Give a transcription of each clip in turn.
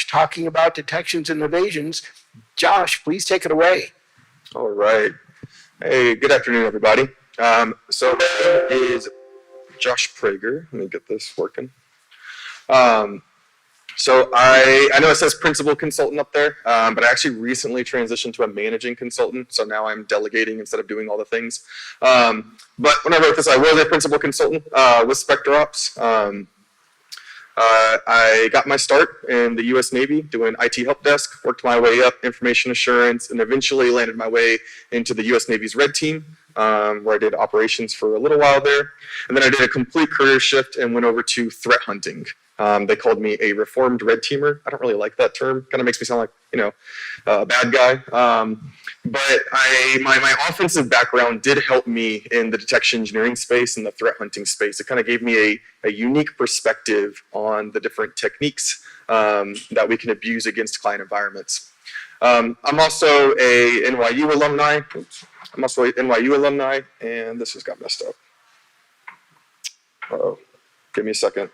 Josh talking about detections and evasions. Josh, please take it away. All right. Hey, good afternoon, everybody. So my name is Josh Prager. Let me get this working. So I know it says principal consultant up there, but I actually recently transitioned to a managing consultant. So now I'm delegating instead of doing all the things. But when I wrote this, I was a principal consultant with SpecterOps. I got my start in the U.S. Navy doing IT help desk, worked my way up, information assurance, and eventually landed my way into the U.S. Navy's Red Team, where I did operations for a little while there. And then I did a complete career shift and went over to threat hunting. They called me a reformed red teamer. I don't really like that term. Kind of makes me sound like, a bad guy. But my offensive background did help me in the detection engineering space and the threat hunting space. It kind of gave me a unique perspective on the different techniques that we can abuse against client environments. I'm also a NYU alumni. And this just got messed up. Uh-oh. Give me a second.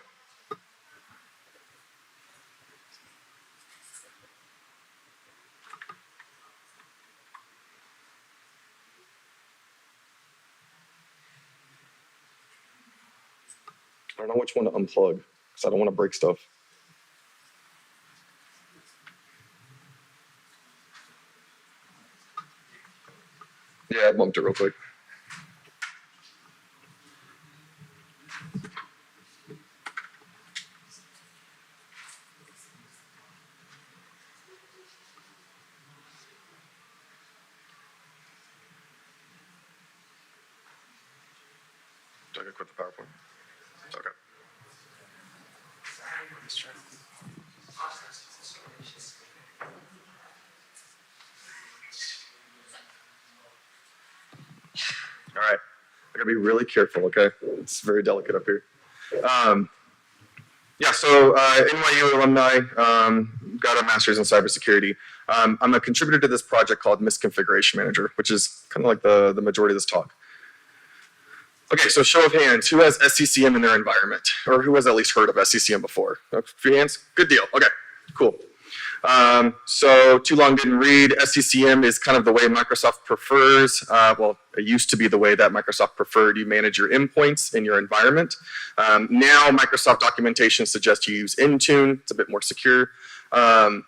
I don't know which one to unplug because I don't want to break stuff. Yeah, I bumped it real quick. Do I gotta quit the PowerPoint? Okay. All right, I gotta be really careful, okay? It's very delicate up here. So NYU alumni, got a master's in cybersecurity. I'm a contributor to this project called Misconfiguration Manager, which is kind of like the majority of this talk. Okay, so show of hands, who has SCCM in their environment? Or who has at least heard of SCCM before? A few hands? Good deal, okay, cool. So too long didn't read. SCCM is kind of the way Microsoft prefers. Well, it used to be the way that Microsoft preferred you manage your endpoints in your environment. Now Microsoft documentation suggests you use Intune. It's a bit more secure. But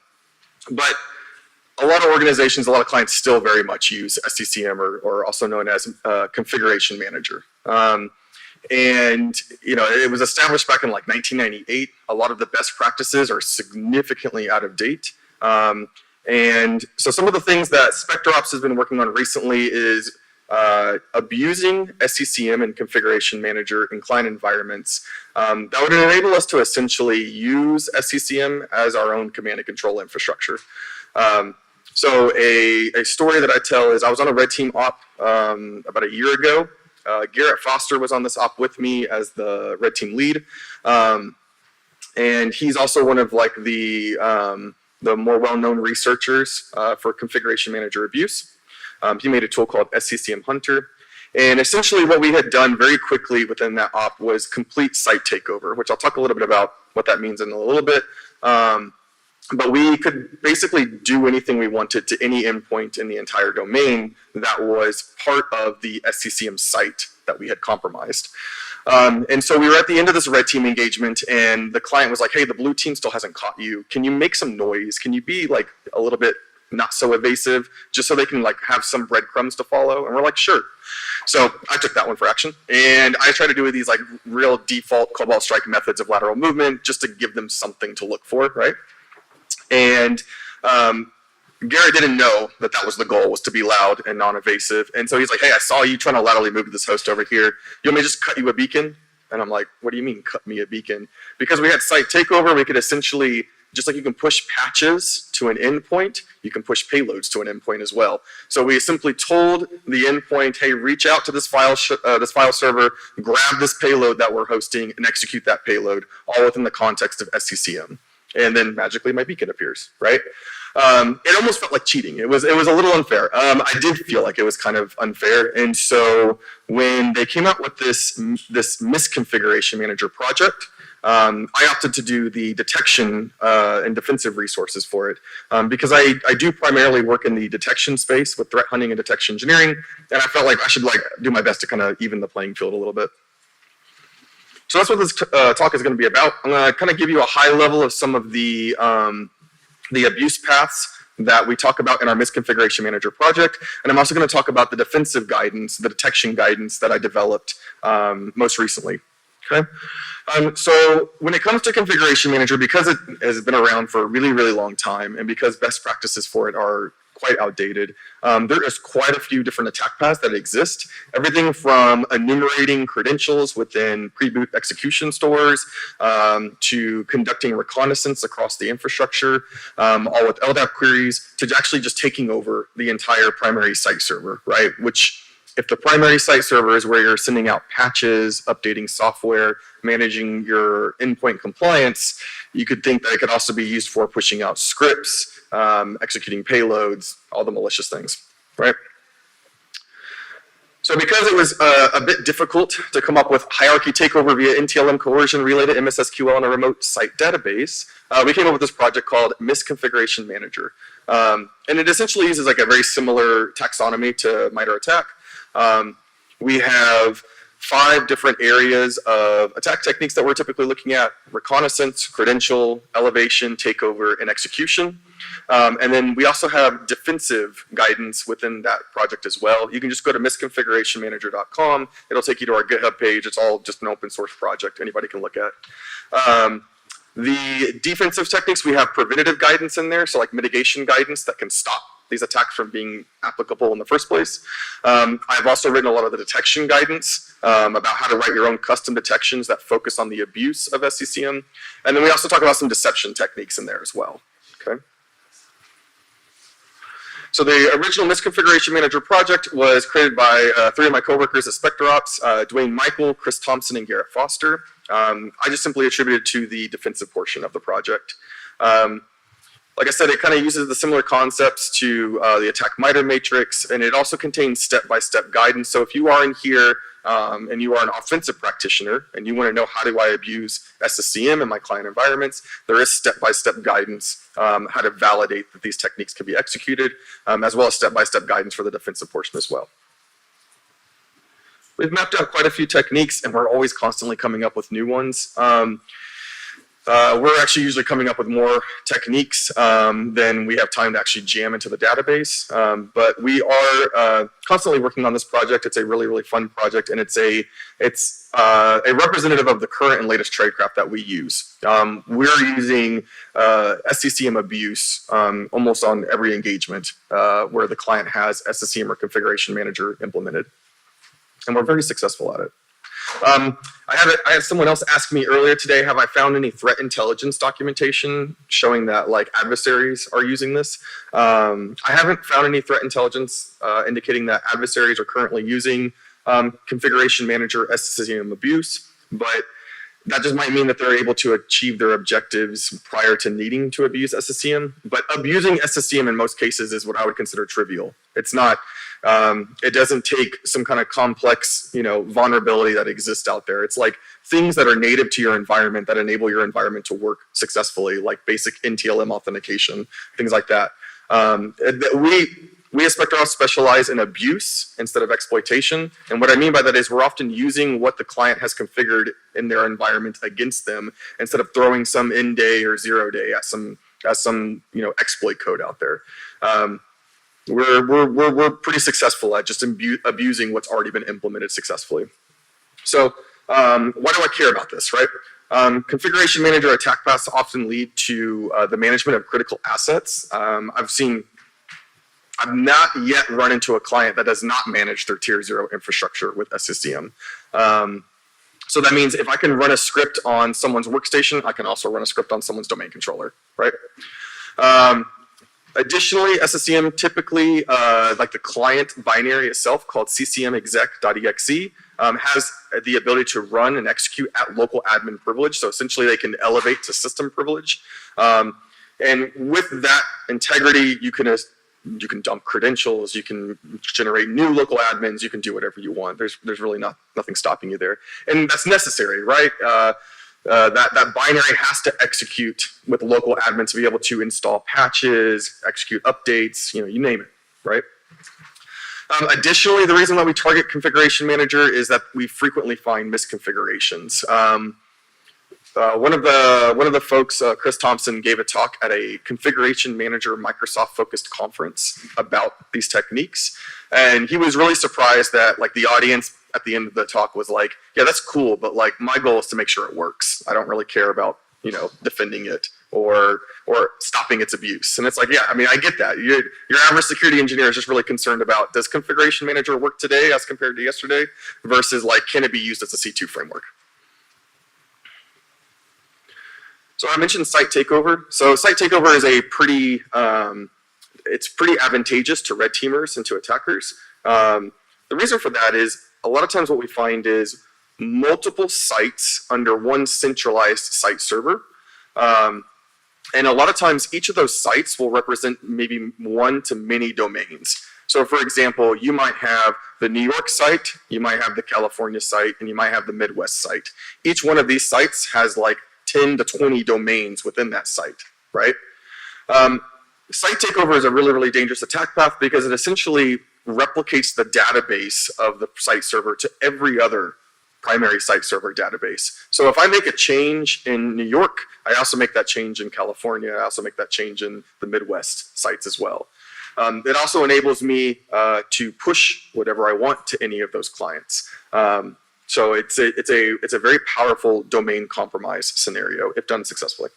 a lot of organizations, a lot of clients still very much use SCCM or also known as Configuration Manager. And it was established back in like 1998. A lot of the best practices are significantly out of date. And so some of the things that SpecterOps has been working on recently is abusing SCCM and Configuration Manager in client environments. That would enable us to essentially use SCCM as our own command and control infrastructure. So a story that I tell is I was on a red team op about a year ago. Garrett Foster was on this op with me as the red team lead. And he's also one of like the more well-known researchers for configuration manager abuse. He made a tool called SCCM Hunter. And essentially what we had done very quickly within that op was complete site takeover, which I'll talk a little bit about what that means in a little bit. But we could basically do anything we wanted to any endpoint in the entire domain that was part of the SCCM site that we had compromised. And so we were at the end of this red team engagement and the client was like, hey, the blue team still hasn't caught you. Can you make some noise? Can you be like a little bit not so evasive just so they can like have some breadcrumbs to follow? And we're like, sure. So I took that one for action and I tried to do these like real default Cobalt Strike methods of lateral movement just to give them something to look for, right? And Garrett didn't know that that was the goal, was to be loud and non-evasive. And so he's like, hey, I saw you trying to laterally move this host over here. You want me to just cut you a beacon? And I'm like, what do you mean cut me a beacon? Because we had site takeover, we could essentially, just like you can push patches to an endpoint, you can push payloads to an endpoint as well. So we simply told the endpoint, hey, reach out to this file server, grab this payload that we're hosting, and execute that payload, all within the context of SCCM. And then magically my beacon appears, right? It almost felt like cheating. It was a little unfair. I did feel like it was kind of unfair. And so when they came out with this misconfiguration manager project, I opted to do the detection and defensive resources for it because I do primarily work in the detection space with threat hunting and detection engineering, and I felt like I should do my best to kind of even the playing field a little bit. So that's what this talk is going to be about. I'm going to kind of give you a high level of some of the abuse paths that we talk about in our Misconfiguration Manager project, and I'm also going to talk about the defensive guidance, the detection guidance that I developed most recently. Okay. So when it comes to Configuration Manager, because it has been around for a really, really long time, and because best practices for it are quite outdated, there is quite a few different attack paths that exist. Everything from enumerating credentials within pre-boot execution stores to conducting reconnaissance across the infrastructure, all with LDAP queries, to actually just taking over the entire primary site server, right? Which, if the primary site server is where you're sending out patches, updating software, managing your endpoint compliance, you could think that it could also be used for pushing out scripts, executing payloads, all the malicious things, right? So because it was a bit difficult to come up with hierarchy takeover via NTLM coercion related MSSQL on a remote site database, we came up with this project called Misconfiguration Manager. And it essentially uses like a very similar taxonomy to MITRE ATT&CK. We have 5 different areas of attack techniques that we're typically looking at: reconnaissance, credential, elevation, takeover, and execution. And then we also have defensive guidance within that project as well. You can just go to misconfigurationmanager.com. It'll take you to our GitHub page. It's all just an open source project anybody can look at. The defensive techniques, we have preventative guidance in there, so like mitigation guidance that can stop these attacks from being applicable in the first place. I've also written a lot of the detection guidance about how to write your own custom detections that focus on the abuse of SCCM. And then we also talk about some deception techniques in there as well, okay? So the original Misconfiguration Manager project was created by 3 of my coworkers at SpecterOps, Dwayne Michael, Chris Thompson, and Garrett Foster. I just simply attributed to the defensive portion of the project. Like I said, it kind of uses the similar concepts to the attack MITRE matrix, and it also contains step-by-step guidance. So if you are in here and you are an offensive practitioner and you want to know how do I abuse SCCM in my client environments, there is step-by-step guidance how to validate that these techniques can be executed, as well as step-by-step guidance for the defensive portion as well. We've mapped out quite a few techniques, and we're always constantly coming up with new ones. We're actually usually coming up with more techniques than we have time to actually jam into the database. But we are constantly working on this project. It's a really, really fun project, and it's a representative of the current and latest tradecraft that we use. We're using SCCM abuse almost on every engagement where the client has SCCM or Configuration Manager implemented. And we're very successful at it. I had someone else ask me earlier today, have I found any threat intelligence documentation showing that like adversaries are using this? I haven't found any threat intelligence indicating that adversaries are currently using Configuration Manager SCCM abuse, but that just might mean that they're able to achieve their objectives prior to needing to abuse SCCM. But abusing SCCM in most cases is what I would consider trivial. It's not. It doesn't take some kind of complex, vulnerability that exists out there. It's like things that are native to your environment that enable your environment to work successfully, like basic NTLM authentication, things like that. We as SpecterOps specialize in abuse instead of exploitation. And what I mean by that is we're often using what the client has configured in their environment against them instead of throwing some end day or 0 day at some exploit code out there. We're pretty successful at just abusing what's already been implemented successfully. So why do I care about this, right? Configuration Manager attack paths often lead to the management of critical assets. I've not yet run into a client that does not manage their tier 0 infrastructure with SCCM. So that means if I can run a script on someone's workstation, I can also run a script on someone's domain controller, right? Additionally, SCCM typically, like the client binary itself called ccmexec.exe, has the ability to run and execute at local admin privilege. So essentially they can elevate to system privilege. And with that integrity, you can dump credentials, you can generate new local admins, you can do whatever you want. There's really nothing stopping you there. And that's necessary, right? that binary has to execute with local admin to be able to install patches, execute updates, you name it, right? Additionally, the reason why we target configuration manager is that we frequently find misconfigurations. One of the folks, Chris Thompson, gave a talk at a configuration manager Microsoft focused conference about these techniques, and he was really surprised that like the audience at the end of the talk was like, yeah, that's cool, but like my goal is to make sure it works. I don't really care about defending it or stopping its abuse. And it's like, yeah, I mean, I get that. Your average security engineer is just really concerned about, does configuration manager work today as compared to yesterday versus like, can it be used as a C2 framework? So I mentioned site takeover. So site takeover is a pretty, it's pretty advantageous to red teamers and to attackers. The reason for that is a lot of times what we find is multiple sites under one centralized site server. And a lot of times each of those sites will represent maybe one to many domains. So for example, you might have the New York site, you might have the California site, and you might have the Midwest site. Each one of these sites has like 10 to 20 domains within that site, right? Site takeover is a really, really dangerous attack path because it essentially replicates the database of the site server to every other primary site server database. So if I make a change in New York, I also make that change in California. I also make that change in the Midwest sites as well. It also enables me to push whatever I want to any of those clients. So it's a very powerful domain compromise scenario if done successfully.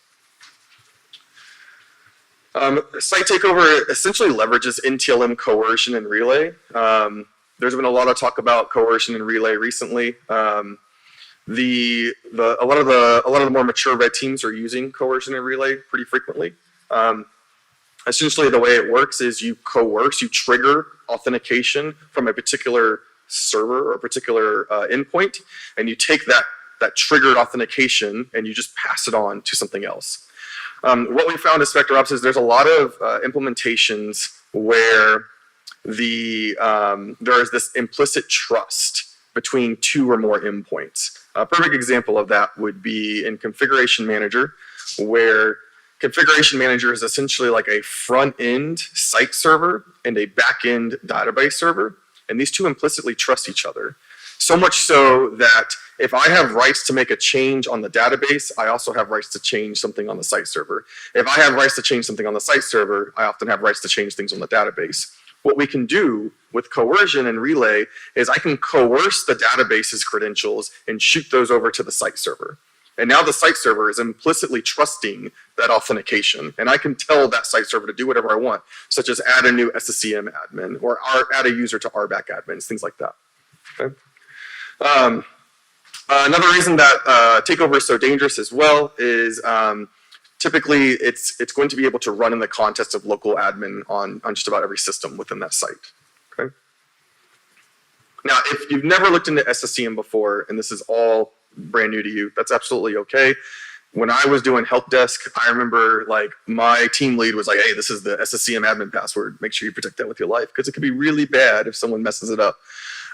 Site takeover essentially leverages NTLM coercion and relay. There's been a lot of talk about coercion and relay recently. A lot of the more mature red teams are using coercion and relay pretty frequently. Essentially, the way it works is you trigger authentication from a particular server or a particular endpoint, and you take that triggered authentication and you just pass it on to something else. What we found as Spectre Ops is there's a lot of implementations where there is this implicit trust between two or more endpoints. A perfect example of that would be in Configuration Manager, where Configuration Manager is essentially like a front-end site server and a back-end database server, and these two implicitly trust each other. So much so that if I have rights to make a change on the database, I also have rights to change something on the site server. If I have rights to change something on the site server, I often have rights to change things on the database. What we can do with coercion and relay is I can coerce the database's credentials and shoot those over to the site server. And now the site server is implicitly trusting that authentication. And I can tell that site server to do whatever I want, such as add a new SCCM admin or add a user to RBAC admins, things like that. Okay? Another reason that takeover is so dangerous as well is typically it's going to be able to run in the context of local admin on just about every system within that site. Okay? Now, if you've never looked into SCCM before, and this is all brand new to you, that's absolutely okay. When I was doing help desk, I remember like my team lead was like, hey, this is the SCCM admin password. Make sure you protect that with your life because it could be really bad if someone messes it up.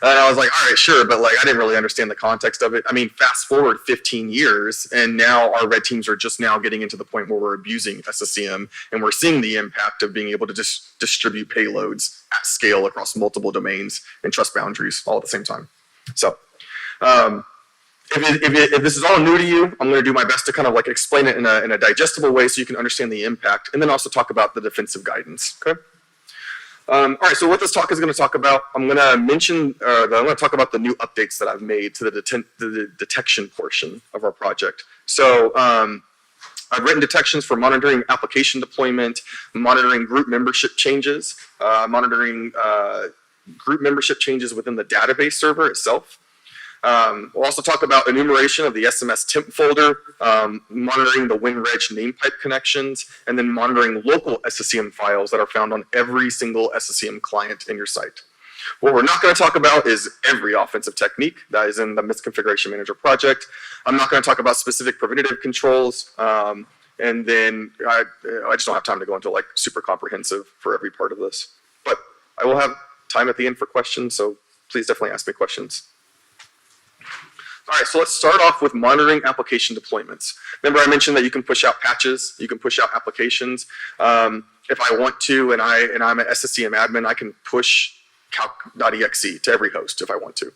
And I was like, all right, sure, but like I didn't really understand the context of it. I mean, fast forward 15 years, and now our red teams are just now getting into the point where we're abusing SCCM, and we're seeing the impact of being able to just distribute payloads at scale across multiple domains and trust boundaries all at the same time. So if this is all new to you, I'm going to do my best to kind of like explain it in a digestible way so you can understand the impact, and then also talk about the defensive guidance. Okay. All right, so what this talk is going to talk about, I'm going to talk about the new updates that I've made to the detection portion of our project. So I've written detections for monitoring application deployment, monitoring group membership changes, monitoring group membership changes within the database server itself. We'll also talk about enumeration of the SMS temp folder, monitoring the WinReg name pipe connections, and then monitoring local SCCM files that are found on every single SCCM client in your site. What we're not going to talk about is every offensive technique that is in the Misconfiguration Manager project. I'm not going to talk about specific preventative controls, and then I just don't have time to go into like super comprehensive for every part of this. But I will have time at the end for questions, so please definitely ask me questions. All right, so let's start off with monitoring application deployments. Remember I mentioned that you can push out patches, you can push out applications. If I want to, and I'm an SSCM admin, I can push calc.exe to every host if I want to.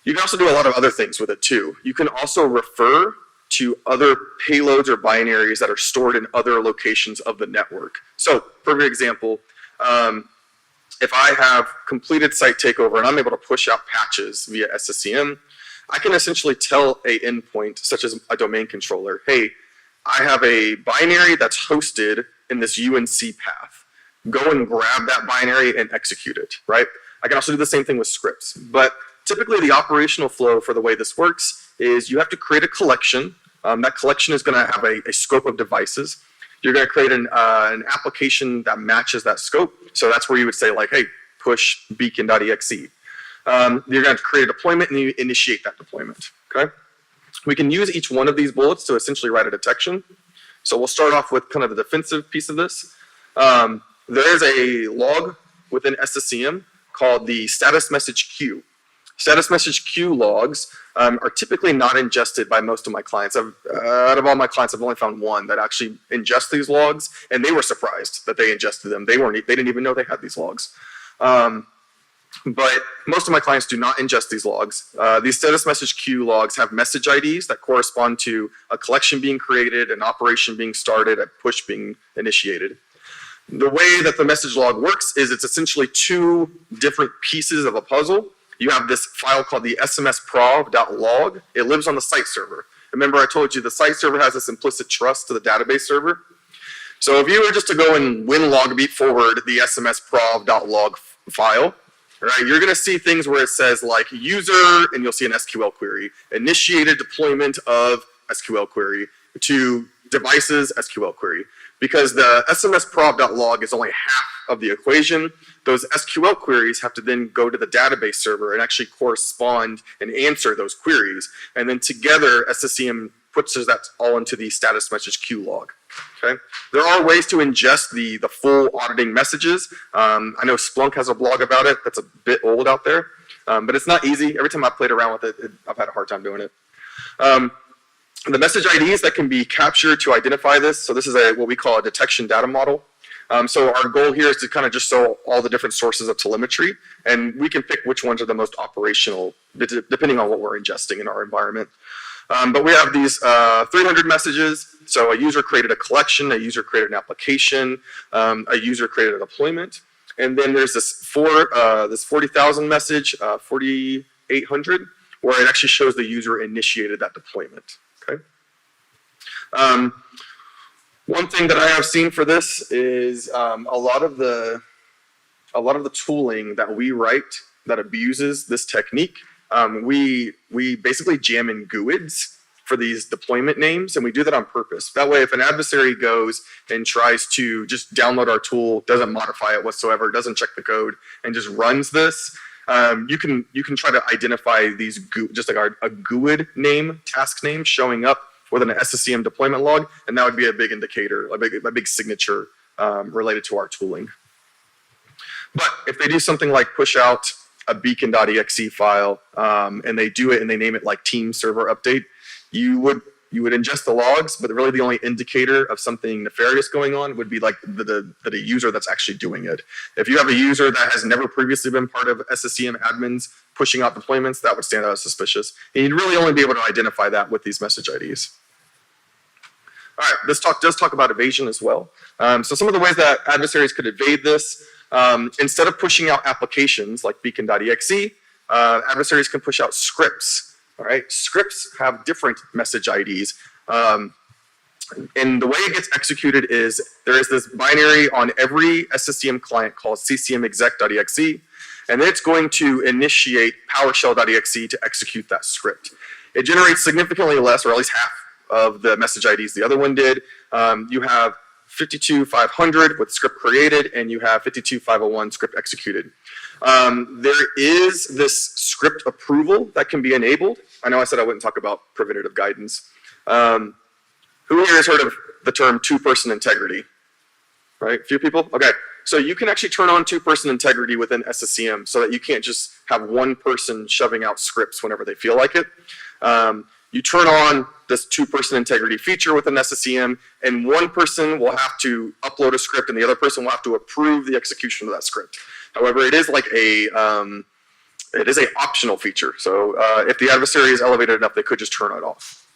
You can also do a lot of other things with it too. You can also refer to other payloads or binaries that are stored in other locations of the network. So, for example, if I have completed site takeover and I'm able to push out patches via SSCM, I can essentially tell a endpoint, such as a domain controller, hey, I have a binary that's hosted in this UNC path. Go and grab that binary and execute it, right? I can also do the same thing with scripts. But typically the operational flow for the way this works is you have to create a collection. That collection is going to have a scope of devices. You're going to create an application that matches that scope. So that's where you would say like, hey, push beacon.exe. You're going to create a deployment and you initiate that deployment, okay? We can use each one of these bullets to essentially write a detection. So we'll start off with kind of the defensive piece of this. There is a log within SSCM called the status message queue. Status message queue logs are typically not ingested by most of my clients. Out of all my clients, I've only found one that actually ingests these logs, and they were surprised that they ingested them. They didn't even know they had these logs. But most of my clients do not ingest these logs. These status message queue logs have message IDs that correspond to a collection being created, an operation being started, a push being initiated. The way that the message log works is it's essentially two different pieces of a puzzle. You have this file called the smsprov.log. It lives on the site server. Remember I told you the site server has this implicit trust to the database server. So if you were just to go and winlogbeat forward the smsprov.log file, right, you're going to see things where it says like user, and you'll see an SQL query, initiated deployment of SQL query to devices SQL query. Because the smsprov.log is only half of the equation, those SQL queries have to then go to the database server and actually correspond and answer those queries. And then together, SSCM puts that all into the status message queue log. Okay. There are ways to ingest the full auditing messages. I know Splunk has a blog about it that's a bit old out there, but it's not easy. Every time I've played around with it, I've had a hard time doing it. The message IDs that can be captured to identify this, so this is what we call a detection data model. So our goal here is to kind of just show all the different sources of telemetry, and we can pick which ones are the most operational, depending on what we're ingesting in our environment. But we have these 300 messages. So a user created a collection, a user created an application, a user created a deployment, and then there's this 40,000 message, 4,800, where it actually shows the user initiated that deployment. Okay. One thing that I have seen for this is a lot of the tooling that we write that abuses this technique. We basically jam in GUIDs for these deployment names, and we do that on purpose. That way, if an adversary goes and tries to just download our tool, doesn't modify it whatsoever, doesn't check the code, and just runs this, you can try to identify these just like a GUID name, task name showing up within an SSCM deployment log, and that would be a big indicator, a big signature related to our tooling. But if they do something like push out a beacon.exe file, and they do it and they name it like team server update, you would ingest the logs, but really the only indicator of something nefarious going on would be like the user that's actually doing it. If you have a user that has never previously been part of SSCM admins pushing out deployments, that would stand out as suspicious. And you'd really only be able to identify that with these message IDs. All right, this talk does talk about evasion as well. So some of the ways that adversaries could evade this, instead of pushing out applications like beacon.exe, adversaries can push out scripts. All right, scripts have different message IDs. And the way it gets executed is there is this binary on every SSCM client called ccmexec.exe, and it's going to initiate PowerShell.exe to execute that script. It generates significantly less, or at least half of the message IDs the other one did. You have 52,500 with script created, and you have 52,501 script executed. There is this script approval that can be enabled. I know I said I wouldn't talk about preventative guidance. Who here has heard of the term two-person integrity? right? A few people? Okay. So you can actually turn on two-person integrity within SSCM so that you can't just have one person shoving out scripts whenever they feel like it. You turn on this two-person integrity feature within SSCM, and one person will have to upload a script and the other person will have to approve the execution of that script. However, it is like a optional feature. So if the adversary is elevated enough, they could just turn it off.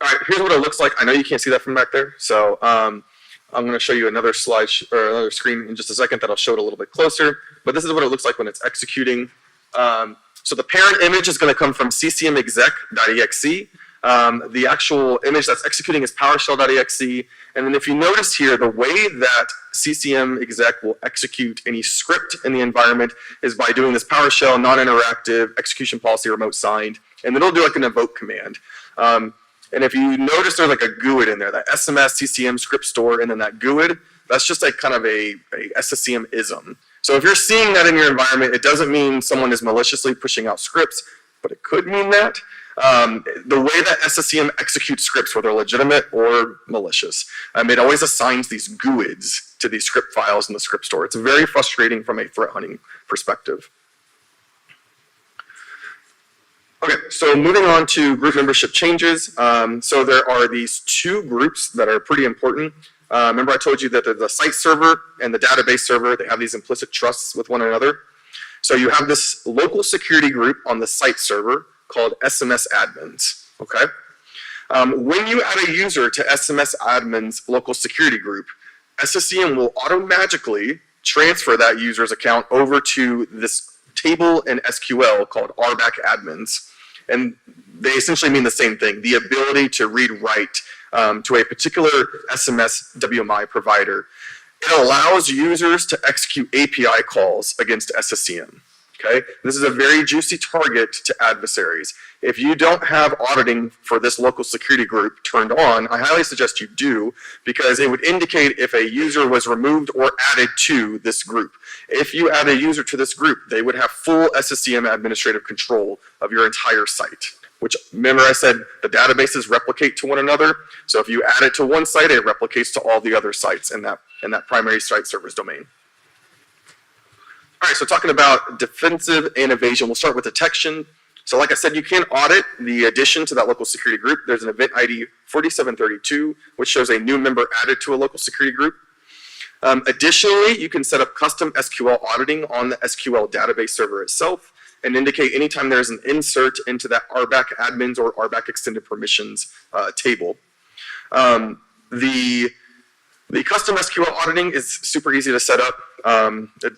All right, here's what it looks like. I know you can't see that from back there. So I'm going to show you another slide or another screen in just a second that'll show it a little bit closer. But this is what it looks like when it's executing. So the parent image is going to come from ccmexec.exe. The actual image that's executing is PowerShell.exe. And then if you notice here, the way that ccmexec will execute any script in the environment is by doing this PowerShell non-interactive execution policy remote signed. And then it'll do like an invoke command. And if you notice there's like a GUID in there, that SMS CCM script store, and then that GUID, that's just like kind of a SSCM ism. So if you're seeing that in your environment, it doesn't mean someone is maliciously pushing out scripts, but it could mean that. The way that SSCM executes scripts, whether legitimate or malicious, it always assigns these GUIDs to these script files in the script store. It's very frustrating from a threat hunting perspective. Okay, so moving on to group membership changes. So there are these two groups that are pretty important. Remember I told you that the site server and the database server, they have these implicit trusts with one another. So you have this local security group on the site server called SMS admins, okay? When you add a user to SMS admin's local security group, SSCM will automatically transfer that user's account over to this table in SQL called RBAC admins. And they essentially mean the same thing, the ability to read-write to a particular SMS WMI provider. It allows users to execute API calls against SSCM. Okay, this is a very juicy target to adversaries. If you don't have auditing for this local security group turned on, I highly suggest you do, because it would indicate if a user was removed or added to this group. If you add a user to this group, they would have full SSCM administrative control of your entire site. Which, remember I said the databases replicate to one another. So if you add it to one site, it replicates to all the other sites in that primary site server's domain. All right, so talking about defensive and evasion, we'll start with detection. So like I said, you can audit the addition to that local security group. There's an event ID 4732, which shows a new member added to a local security group. Additionally, you can set up custom SQL auditing on the SQL database server itself and indicate anytime there's an insert into that RBAC admins or RBAC extended permissions table. The custom SQL auditing is super easy to set up.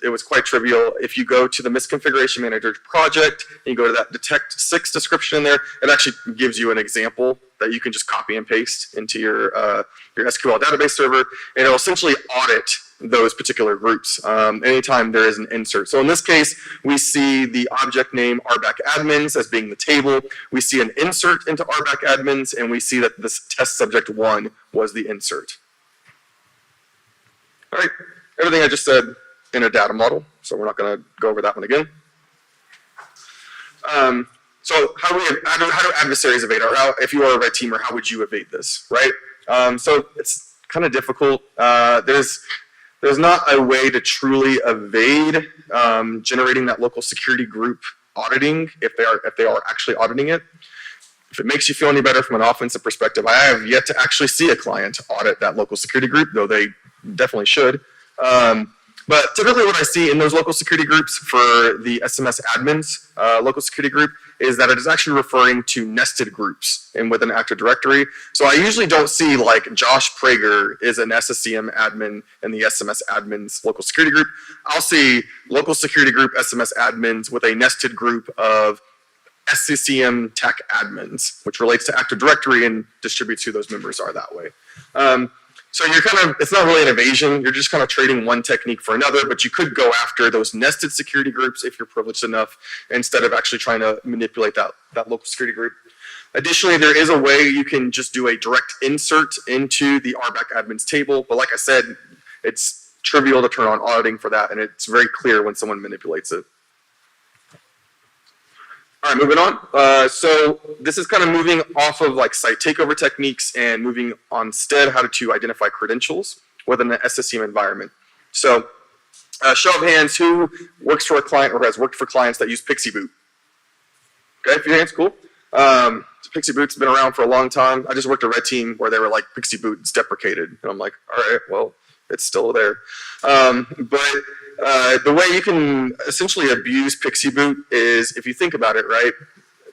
It was quite trivial. If you go to the Misconfiguration Manager project and you go to that detect 6 description in there, it actually gives you an example that you can just copy and paste into your SQL database server, and it'll essentially audit those particular groups anytime there is an insert. So in this case, we see the object name RBAC admins as being the table. We see an insert into RBAC admins, and we see that this test subject 1 was the insert. All right, everything I just said in a data model, so we're not going to go over that one again. So how do adversaries evade, or if you are a red teamer, how would you evade this, right? So it's kind of difficult. There's not a way to truly evade generating that local security group auditing if they are actually auditing it. If it makes you feel any better from an offensive perspective, I have yet to actually see a client audit that local security group, though they definitely should. But typically what I see in those local security groups for the SMS admins local security group is that it is actually referring to nested groups and within Active Directory. So I usually don't see like Josh Prager is an SSCM admin in the SMS admins local security group. I'll see local security group SMS admins with a nested group of SCCM tech admins, which relates to Active Directory and distributes who those members are that way. So you're it's not really an evasion, you're just kind of trading one technique for another, but you could go after those nested security groups if you're privileged enough, instead of actually trying to manipulate that local security group. Additionally, there is a way you can just do a direct insert into the RBAC admins table, but like I said, it's trivial to turn on auditing for that, and it's very clear when someone manipulates it. All right, moving on. So this is kind of moving off of like site takeover techniques and moving on instead how to identify credentials within an SSEM environment. So show of hands, who works for a client or has worked for clients that use Pixie Boot? Okay, a few hands, cool. Pixie Boot's been around for a long time. I just worked a red team where they were like, Pixie Boot is deprecated. And I'm like, all right, well, it's still there. But the way you can essentially abuse Pixie Boot is, if you think about it, right?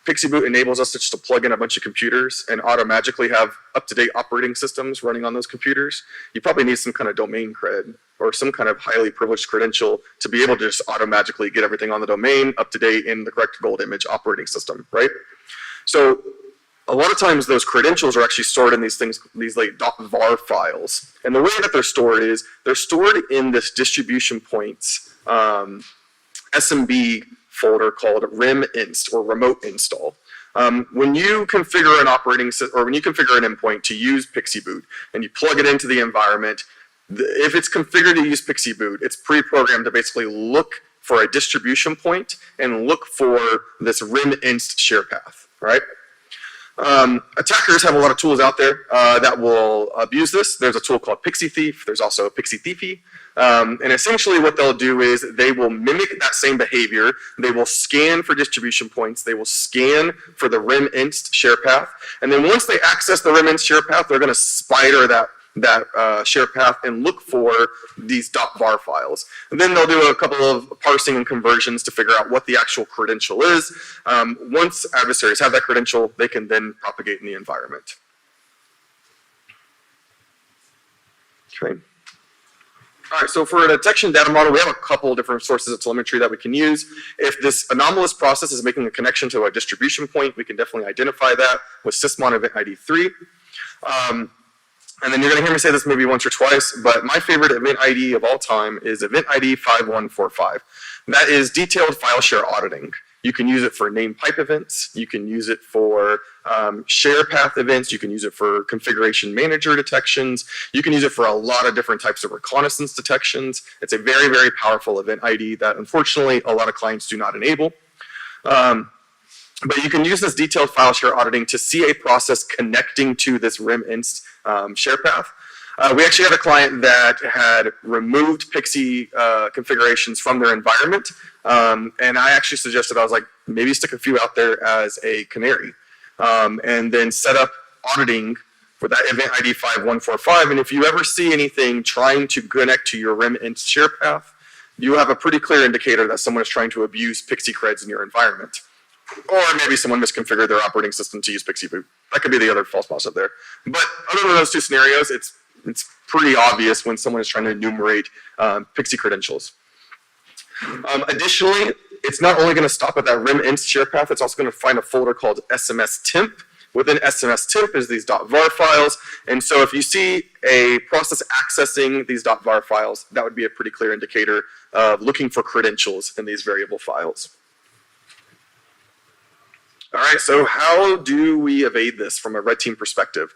Pixie Boot enables us to just plug in a bunch of computers and automatically have up-to-date operating systems running on those computers. You probably need some kind of domain cred or some kind of highly privileged credential to be able to just automatically get everything on the domain up to date in the correct gold image operating system, right? So a lot of times those credentials are actually stored in these things, these like .var files. And the way that they're stored is they're stored in this distribution points SMB folder called reminst or remote install. When you configure an operating system, or when you configure an endpoint to use Pixie Boot and you plug it into the environment, if it's configured to use Pixie Boot, it's pre-programmed to basically look for a distribution point and look for this reminst share path, right? Attackers have a lot of tools out there that will abuse this. There's a tool called Pixie Thief. There's also a Pixie Thiefy. And essentially what they'll do is they will mimic that same behavior. They will scan for distribution points. They will scan for the reminst share path. And then once they access the reminst share path, they're going to spider that share path and look for these .var files. And then they'll do a couple of parsing and conversions to figure out what the actual credential is. Once adversaries have that credential, they can then propagate in the environment. Okay. All right, so for a detection data model, we have a couple of different sources of telemetry that we can use. If this anomalous process is making a connection to a distribution point, we can definitely identify that with sysmon event ID 3. And then you're going to hear me say this maybe once or twice, but my favorite event ID of all time is event ID 5145. That is detailed file share auditing. You can use it for name pipe events. You can use it for share path events. You can use it for configuration manager detections. You can use it for a lot of different types of reconnaissance detections. It's a very, very powerful event ID that unfortunately a lot of clients do not enable. But you can use this detailed file share auditing to see a process connecting to this reminst share path. We actually had a client that had removed Pixie configurations from their environment. And I actually suggested, I was like, maybe stick a few out there as a canary. And then set up auditing for that event ID 5145. And if you ever see anything trying to connect to your reminst share path, you have a pretty clear indicator that someone is trying to abuse Pixie creds in your environment. Or maybe someone misconfigured their operating system to use Pixie Boot. That could be the other false positive there. But other than those two scenarios, it's pretty obvious when someone is trying to enumerate Pixie credentials. Additionally, it's not only going to stop at that reminst share path, it's also going to find a folder called SMS temp. Within SMS temp is these .var files. And so if you see a process accessing these .var files, that would be a pretty clear indicator of looking for credentials in these variable files. All right, so how do we evade this from a red team perspective?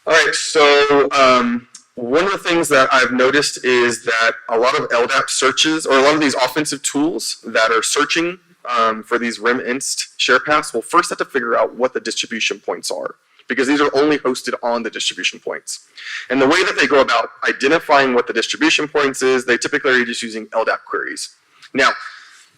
All right, so one of the things that I've noticed is that a lot of LDAP searches, or a lot of these offensive tools that are searching for these reminst share paths will first have to figure out what the distribution points are, because these are only hosted on the distribution points. And the way that they go about identifying what the distribution points is, they typically are just using LDAP queries. Now,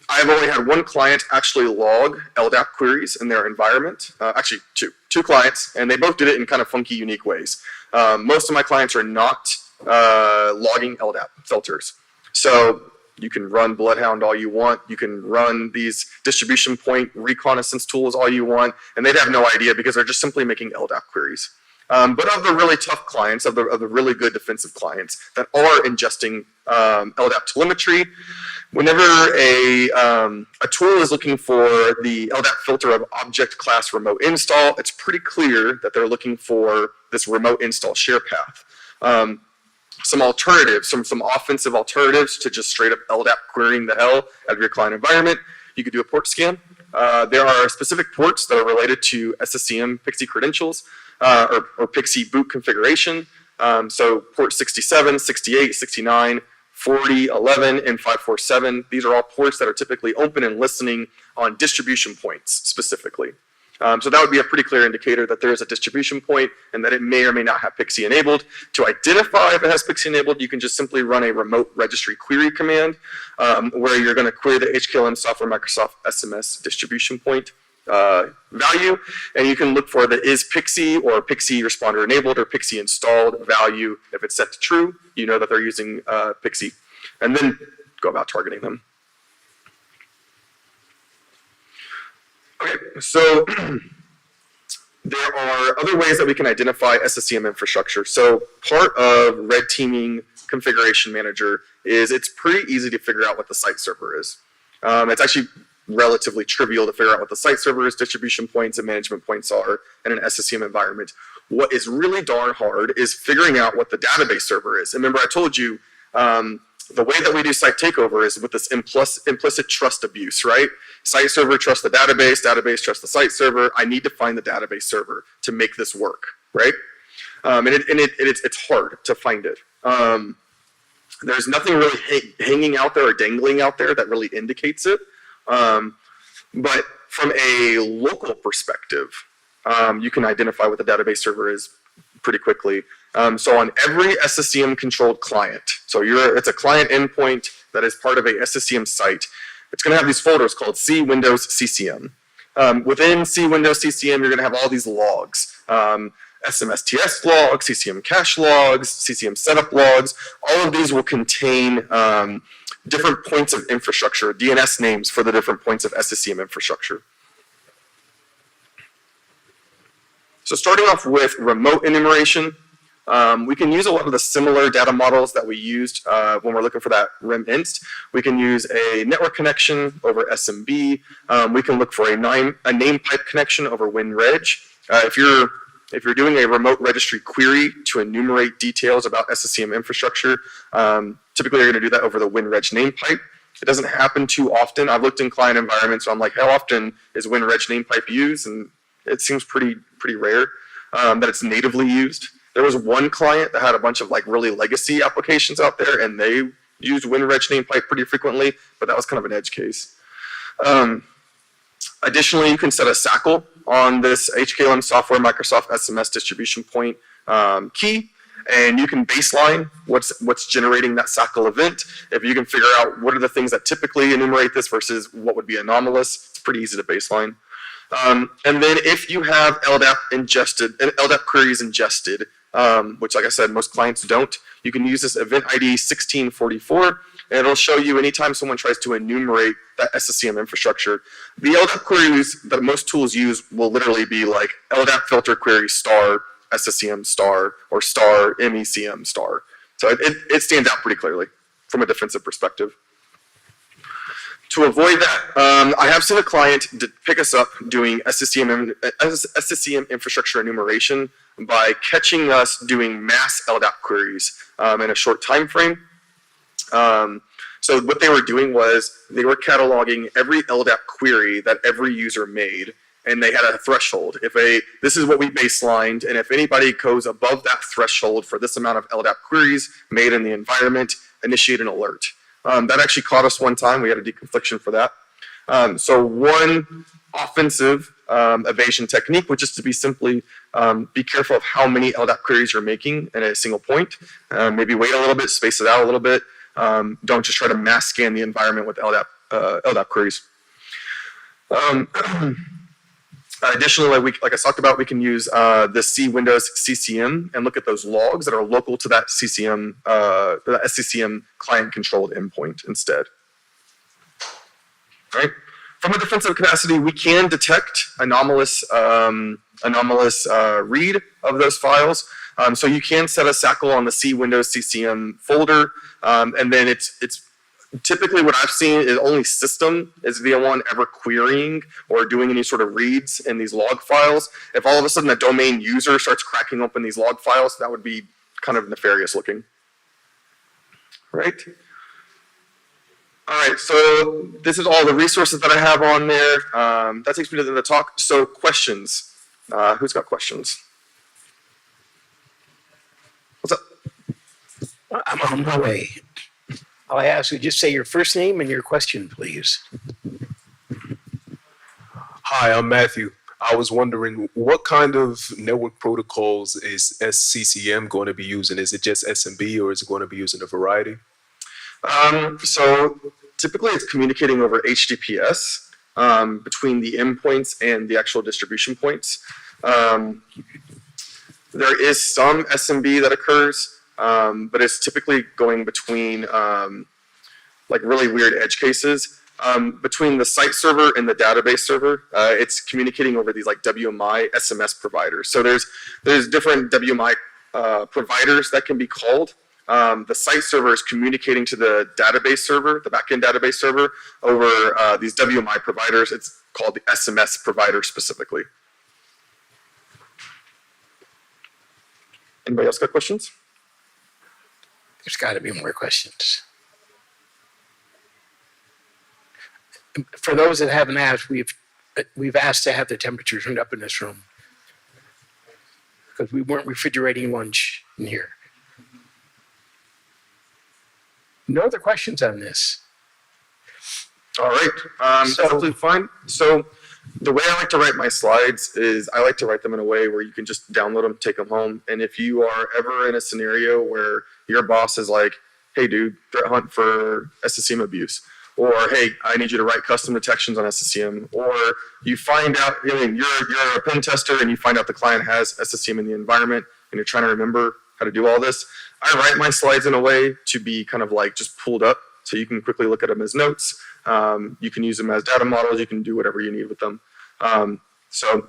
I've only had one client actually log LDAP queries in their environment. Actually, two clients, and they both did it in kind of funky, unique ways. Most of my clients are not logging LDAP filters. So you can run Bloodhound all you want. You can run these distribution point reconnaissance tools all you want, and they'd have no idea because they're just simply making LDAP queries. But of the really tough clients, of the really good defensive clients that are ingesting LDAP telemetry, whenever a tool is looking for the LDAP filter of object class remote install, it's pretty clear that they're looking for this remote install share path. Some alternatives, some offensive alternatives to just straight up LDAP querying the hell out of your client environment. You could do a port scan. There are specific ports that are related to SSEM Pixie credentials or Pixie boot configuration. So port 67, 68, 69, 40, 11, and 547. These are all ports that are typically open and listening on distribution points specifically. So that would be a pretty clear indicator that there is a distribution point and that it may or may not have PXE enabled. To identify if it has PXE enabled, you can just simply run a remote registry query command where you're going to query the HKLM software Microsoft SMS distribution point value, and you can look for the is PXE or PXE responder enabled or PXE installed value. If it's set to true, you know that they're using PXE, and then go about targeting them. Okay, so there are other ways that we can identify SSCM infrastructure. So part of red teaming configuration manager is it's pretty easy to figure out what the site server is. It's actually relatively trivial to figure out what the site server's distribution points and management points are in an SSCM environment. What is really darn hard is figuring out what the database server is. And remember, I told you the way that we do site takeover is with this implicit trust abuse, right? Site server trusts the database, database trusts the site server. I need to find the database server to make this work, right? It's hard to find it. There's nothing really hanging out there or dangling out there that really indicates it. But from a local perspective, you can identify what the database server is pretty quickly. So on every SSCM controlled client, so it's a client endpoint that is part of a SSCM site, it's going to have these folders called C Windows CCM. Within C Windows CCM, you're going to have all these logs. SMSTS logs, CCM cache logs, CCM setup logs. All of these will contain different points of infrastructure, DNS names for the different points of SSCM infrastructure. So starting off with remote enumeration, we can use a lot of the similar data models that we used when we're looking for that REM inst. We can use a network connection over SMB. We can look for a name pipe connection over WinReg. If you're doing a remote registry query to enumerate details about SSCM infrastructure, typically you're going to do that over the WinReg name pipe. It doesn't happen too often. I've looked in client environments, so I'm like, how often is WinReg name pipe used? And it seems pretty rare that it's natively used. There was one client that had a bunch of like really legacy applications out there, and they used WinReg name pipe pretty frequently, but that was kind of an edge case. Additionally, you can set a SACL on this HKLM software Microsoft SMS distribution point key, and you can baseline what's generating that SACL event. If you can figure out what are the things that typically enumerate this versus what would be anomalous, it's pretty easy to baseline. And then if you have LDAP queries ingested, which like I said, most clients don't, you can use this event ID 1644, and it'll show you anytime someone tries to enumerate that SSCM infrastructure. The LDAP queries that most tools use will literally be like LDAP filter query star SSCM star or star MECM star. So it stands out pretty clearly from a defensive perspective. To avoid that, I have seen a client pick us up doing SSCM infrastructure enumeration by catching us doing mass LDAP queries in a short time frame. So what they were doing was they were cataloging every LDAP query that every user made, and they had a threshold. This is what we baselined, and if anybody goes above that threshold for this amount of LDAP queries made in the environment, initiate an alert. That actually caught us one time. We had a deconfliction for that. So one offensive evasion technique would just to be simply be careful of how many LDAP queries you're making in a single point. Maybe wait a little bit, space it out a little bit. Don't just try to mass scan the environment with LDAP queries. Additionally, like I talked about, we can use the C Windows CCM and look at those logs that are local to that CCM, the SCCM client-controlled endpoint instead. All right. From a defensive capacity, we can detect anomalous read of those files. So you can set a SACL on the C Windows CCM folder, and then it's typically what I've seen is only system is the one ever querying or doing any sort of reads in these log files. If all of a sudden a domain user starts cracking open these log files, that would be kind of nefarious looking. Right? All right, so this is all the resources that I have on there. That takes me to the talk. So questions. Who's got questions? What's up? I'm on my way. I'll ask you just say your first name and your question, please. Hi, I'm Matthew. I was wondering what kind of network protocols is SCCM going to be using? Is it just SMB or is it going to be using a variety? So typically it's communicating over HTTPS between the endpoints and the actual distribution points. There is some SMB that occurs, but it's typically going between like really weird edge cases. Between the site server and the database server, it's communicating over these like WMI SMS providers. So there's different WMI providers that can be called. The site server is communicating to the database server, the backend database server, over these WMI providers. It's called the SMS provider specifically. Anybody else got questions? There's got to be more questions. For those that haven't asked, we've asked to have the temperature turned up in this room because we weren't refrigerating lunch in here. No other questions on this? All right, that's absolutely fine. So the way I like to write my slides is I like to write them in a way where you can just download them, take them home. And if you are ever in a scenario where your boss is like, hey dude, threat hunt for SCCM abuse, or hey, I need you to write custom detections on SCCM, or you find out, I mean, you're a pen tester and you find out the client has SCCM in the environment and you're trying to remember how to do all this. I write my slides in a way to be kind of like just pulled up so you can quickly look at them as notes. You can use them as data models. You can do whatever you need with them. So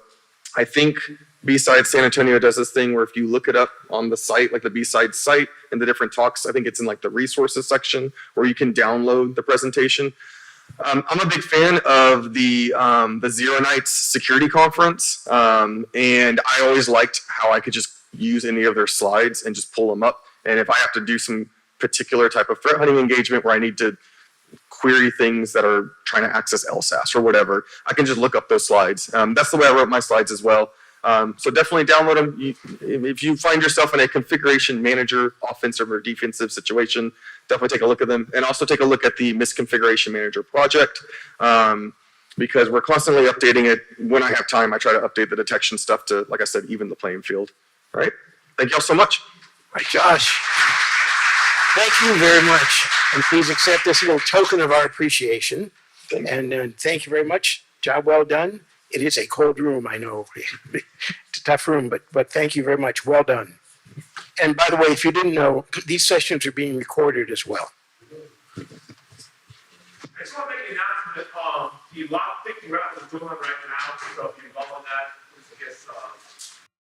I think BSides San Antonio does this thing where if you look it up on the site, like the BSides site and the different talks, I think it's in like the resources section where you can download the presentation. I'm a big fan of the Zero Nights security conference. And I always liked how I could just use any of their slides and just pull them up. And if I have to do some particular type of threat hunting engagement where I need to query things that are trying to access LSAS or whatever, I can just look up those slides. That's the way I wrote my slides as well. So definitely download them. If you find yourself in a configuration manager, offensive or defensive situation, definitely take a look at them. And also take a look at the misconfiguration manager project, because we're constantly updating it. When I have time, I try to update the detection stuff to, like I said, even the playing field. All right. Thank you all so much. All right, Josh. Thank you very much. And please accept this little token of our appreciation. And thank you very much. Job well done. It is a cold room, I know. It's a tough room, but thank you very much. Well done. And by the way, if you didn't know, these sessions are being recorded as well. I just want to make an announcement. The lot of thinking we're doing right now, so if you follow that,